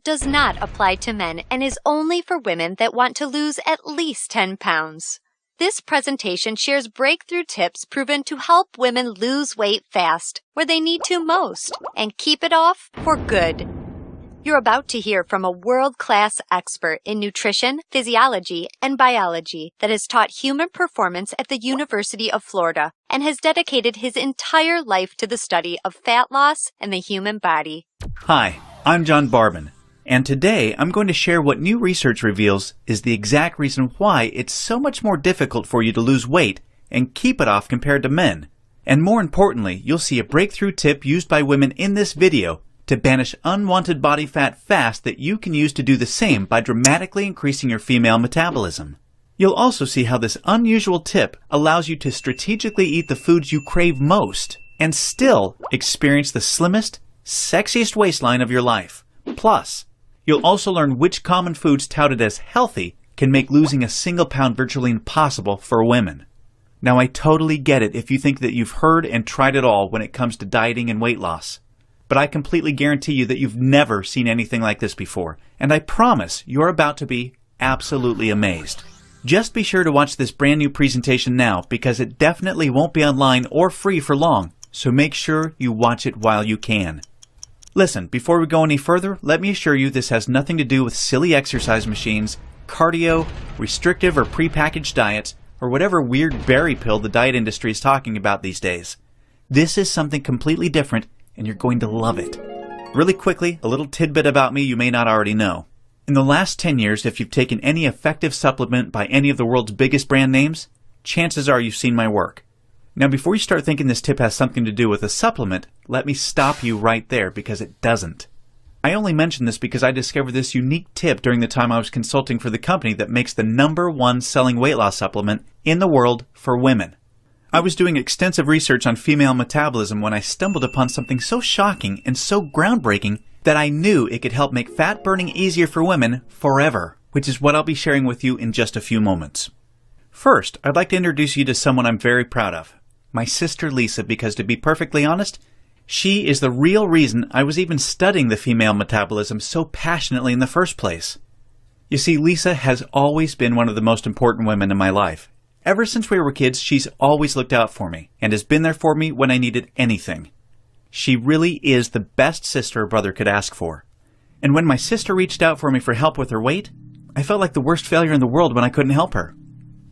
does not apply to men and is only for women that want to lose at least 10 pounds. This presentation shares breakthrough tips proven to help women lose weight fast, where they need to most, and keep it off for good. You're about to hear from a world-class expert in nutrition, physiology, and biology that has taught human performance at the University of Florida and has dedicated his entire life to the study of fat loss and the human body. Hi, I'm John Barban, and today I'm going to share what new research reveals is the exact reason why it's so much more difficult for you to lose weight and keep it off compared to men. And more importantly, you'll see a breakthrough tip used by women in this video to banish unwanted body fat fast that you can use to do the same by dramatically increasing your female metabolism. You'll also see how this unusual tip allows you to strategically eat the foods you crave most and still experience the slimmest, sexiest waistline of your life. Plus, you'll also learn which common foods touted as healthy can make losing a single pound virtually impossible for women. Now, I totally get it if you think that you've heard and tried it all when it comes to dieting and weight loss. But I completely guarantee you that you've never seen anything like this before, and I promise you're about to be absolutely amazed. Just be sure to watch this brand new presentation now because it definitely won't be online or free for long, so make sure you watch it while you can. Listen, before we go any further, let me assure you this has nothing to do with silly exercise machines, cardio, restrictive or prepackaged diets, or whatever weird berry pill the diet industry is talking about these days. This is something completely different, and you're going to love it. Really quickly, a little tidbit about me you may not already know. In the last 10 years, if you've taken any effective supplement by any of the world's biggest brand names, chances are you've seen my work. Now, before you start thinking this tip has something to do with a supplement, let me stop you right there because it doesn't. I only mention this because I discovered this unique tip during the time I was consulting for the company that makes the #1 selling weight loss supplement in the world for women. I was doing extensive research on female metabolism when I stumbled upon something so shocking and so groundbreaking that I knew it could help make fat burning easier for women forever, which is what I'll be sharing with you in just a few moments. First, I'd like to introduce you to someone I'm very proud of, my sister Lisa, because to be perfectly honest, she is the real reason I was even studying the female metabolism so passionately in the first place. You see, Lisa has always been one of the most important women in my life. Ever since we were kids, she's always looked out for me and has been there for me when I needed anything. She really is the best sister a brother could ask for. And when my sister reached out for me for help with her weight, I felt like the worst failure in the world when I couldn't help her.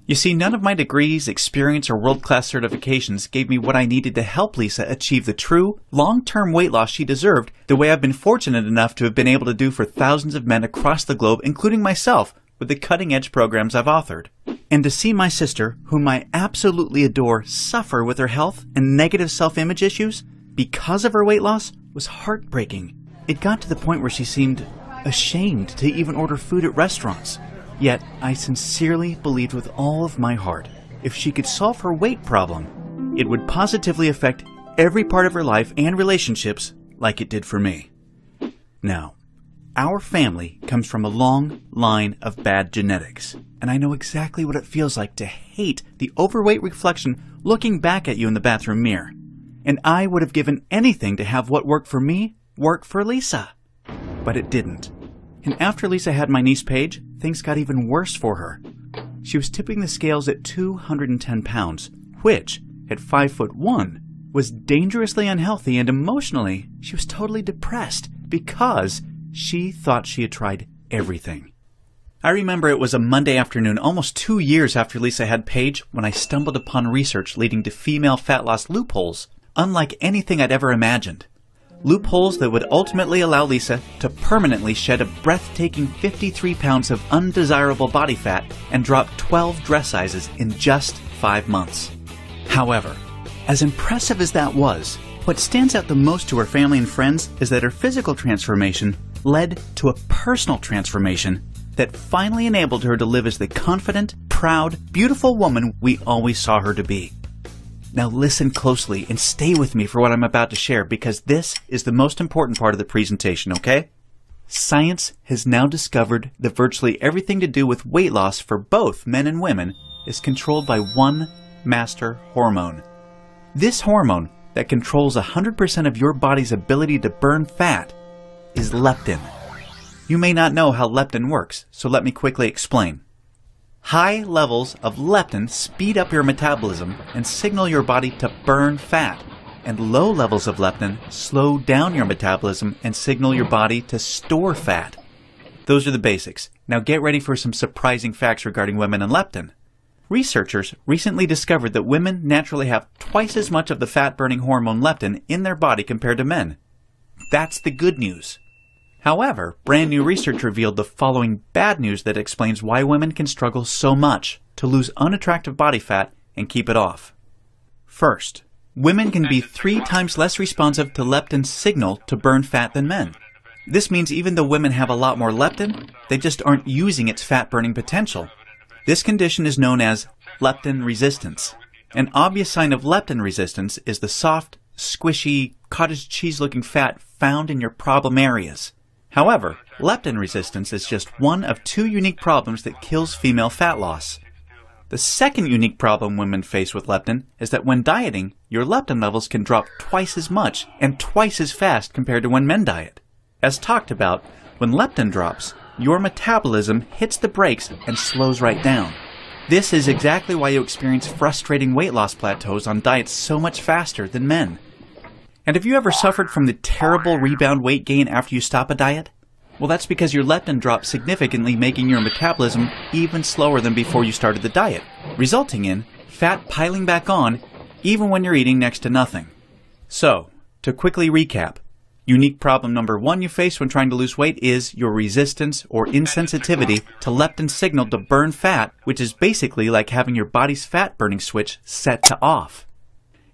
You see, none of my degrees, experience, or world-class certifications gave me what I needed to help Lisa achieve the true, long-term weight loss she deserved the way I've been fortunate enough to have been able to do for thousands of men across the globe, including myself, with the cutting-edge programs I've authored. And to see my sister, whom I absolutely adore, suffer with her health and negative self-image issues because of her weight loss was heartbreaking. It got to the point where she seemed ashamed to even order food at restaurants. Yet, I sincerely believed with all of my heart, if she could solve her weight problem, it would positively affect every part of her life and relationships like it did for me. Now, our family comes from a long line of bad genetics, and I know exactly what it feels like to hate the overweight reflection looking back at you in the bathroom mirror. And I would have given anything to have what worked for me work for Lisa. But it didn't. And after Lisa had my niece Paige, things got even worse for her. She was tipping the scales at 210 pounds, which, at 5'1", was dangerously unhealthy, and emotionally, she was totally depressed because she thought she had tried everything. I remember it was a Monday afternoon, almost 2 years after Lisa had Paige, when I stumbled upon research leading to female fat loss loopholes, unlike anything I'd ever imagined. Loopholes that would ultimately allow Lisa to permanently shed a breathtaking 53 pounds of undesirable body fat and drop 12 dress sizes in just 5 months. However, as impressive as that was, what stands out the most to her family and friends is that her physical transformation led to a personal transformation that finally enabled her to live as the confident, proud, beautiful woman we always saw her to be. Now listen closely and stay with me for what I'm about to share because this is the most important part of the presentation, okay? Science has now discovered that virtually everything to do with weight loss for both men and women is controlled by one master hormone. This hormone that controls 100% of your body's ability to burn fat is leptin. you may not know how leptin works, so let me quickly explain. High levels of leptin speed up your metabolism and signal your body to burn fat, and low levels of leptin slow down your metabolism and signal your body to store fat. Those are the basics. Now get ready for some surprising facts regarding women and leptin. Researchers recently discovered that women naturally have twice as much of the fat-burning hormone leptin in their body compared to men. That's the good news. However, brand new research revealed the following bad news that explains why women can struggle so much to lose unattractive body fat and keep it off. First, women can be 3 times less responsive to leptin's signal to burn fat than men. This means even though women have a lot more leptin, they just aren't using its fat-burning potential. This condition is known as leptin resistance. An obvious sign of leptin resistance is the soft, squishy, cottage cheese-looking fat found in your problem areas. However, leptin resistance is just one of 2 unique problems that kills female fat loss. The second unique problem women face with leptin is that when dieting, your leptin levels can drop twice as much and twice as fast compared to when men diet. As talked about, when leptin drops, your metabolism hits the brakes and slows right down. This is exactly why you experience frustrating weight loss plateaus on diets so much faster than men. And have you ever suffered from the terrible rebound weight gain after you stop a diet? Well, that's because your leptin drops significantly, making your metabolism even slower than before you started the diet, resulting in fat piling back on even when you're eating next to nothing. So, to quickly recap, unique problem number 1 you face when trying to lose weight is your resistance or insensitivity to leptin's signal to burn fat, which is basically like having your body's fat-burning switch set to off.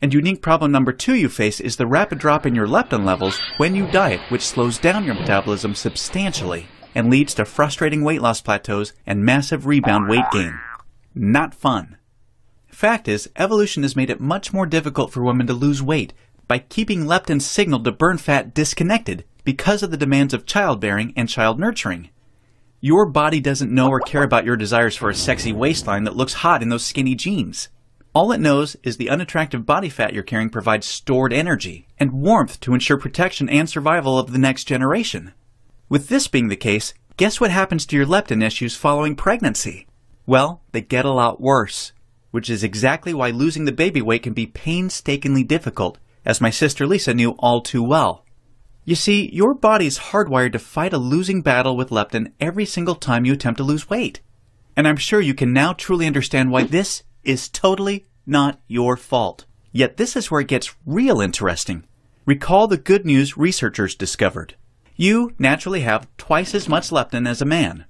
And unique problem number 2 you face is the rapid drop in your leptin levels when you diet, which slows down your metabolism substantially and leads to frustrating weight loss plateaus and massive rebound weight gain. Not fun. Fact is, evolution has made it much more difficult for women to lose weight by keeping leptin's signal to burn fat disconnected because of the demands of childbearing and child nurturing. Your body doesn't know or care about your desires for a sexy waistline that looks hot in those skinny jeans. All it knows is the unattractive body fat you're carrying provides stored energy and warmth to ensure protection and survival of the next generation. With this being the case, guess what happens to your leptin issues following pregnancy? Well, they get a lot worse, which is exactly why losing the baby weight can be painstakingly difficult, as my sister Lisa knew all too well. You see, your body is hardwired to fight a losing battle with leptin every single time you attempt to lose weight. And I'm sure you can now truly understand why this is totally not your fault. Yet this is where it gets real interesting. Recall the good news researchers discovered. You naturally have twice as much leptin as a man.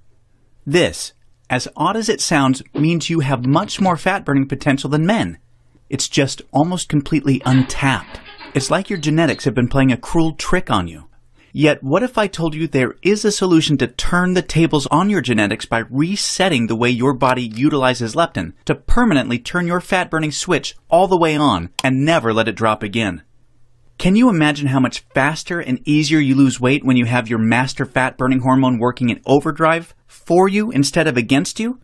This, as odd as it sounds, means you have much more fat-burning potential than men. It's just almost completely untapped. It's like your genetics have been playing a cruel trick on you. Yet, what if I told you there is a solution to turn the tables on your genetics by resetting the way your body utilizes leptin to permanently turn your fat-burning switch all the way on and never let it drop again? Can you imagine how much faster and easier you lose weight when you have your master fat-burning hormone working in overdrive for you instead of against you?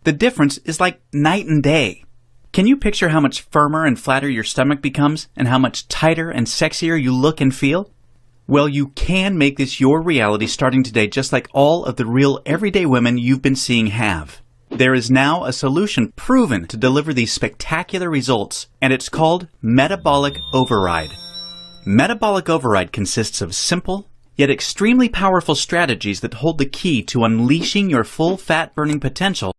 The difference is like night and day. Can you picture how much firmer and flatter your stomach becomes and how much tighter and sexier you look and feel? Well, you can make this your reality starting today, just like all of the real everyday women you've been seeing have. There is now a solution proven to deliver these spectacular results, and it's called Metabolic Override. Metabolic Override consists of simple, yet extremely powerful strategies that hold the key to unleashing your full fat-burning potential